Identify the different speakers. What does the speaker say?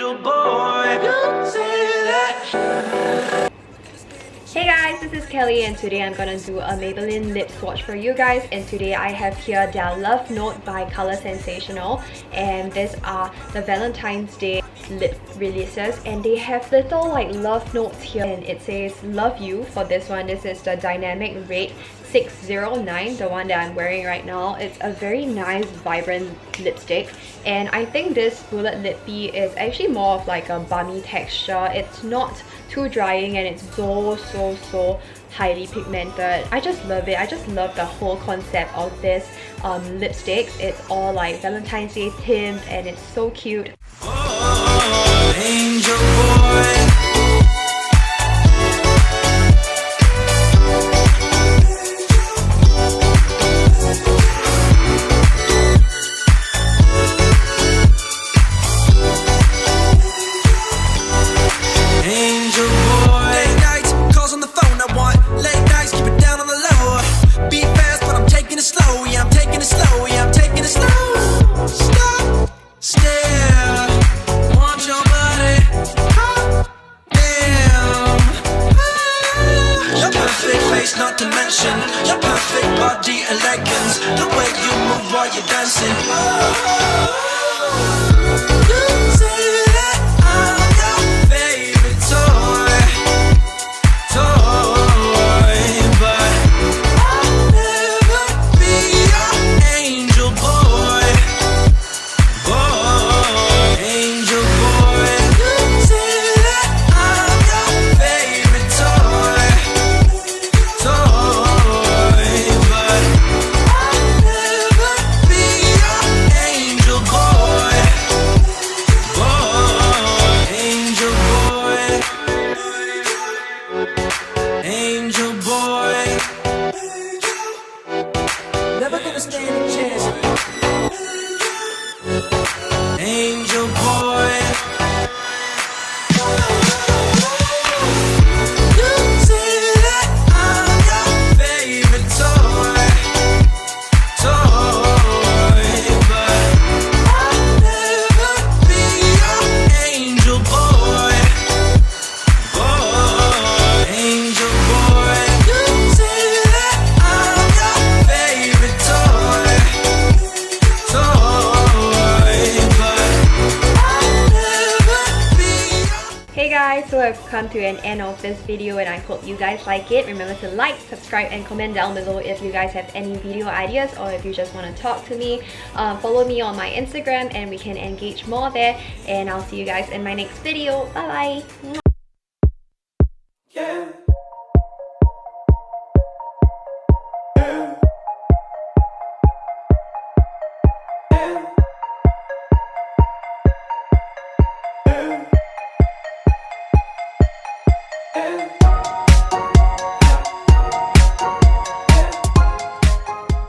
Speaker 1: angel boy. You say that.
Speaker 2: Hey guys, this is Kelly and today I'm gonna do a Maybelline lip swatch for you guys, and today I have here their Love Note by Color Sensational, and these are the Valentine's Day lip releases, and they have little like love notes here, and it says love you. For this one, this is the Dynamic Red 609, the one that I'm wearing right now. It's a very nice vibrant lipstick, and I think this bullet lippy is actually more of like a balmy texture. It's not too drying and it's so highly pigmented. I just love it. I just love the whole concept of this lipstick. It's all like Valentine's Day themed and it's so cute.
Speaker 1: Oh, angel boy. Not to mention your perfect body elegance, the way you move while you're dancing. You say that I'm your favorite toy, but I'll never be your angel boy. Oh, angel boy. You say that I'm your favorite toy. Angel boy, never gonna stand a chance. Angel boy, you say that I'm your favorite toy, but I'll never be your angel boy. Oh, angel boy, you say that I'm your favorite toy, but I'll never be your...
Speaker 2: Hey guys, so I've come to an end of this video and I hope you guys like it. Remember to like, subscribe and comment down below if you guys have any video ideas or if you just want to talk to me. Follow me on my Instagram and we can engage more there, and I'll see you guys in my next video. Bye bye!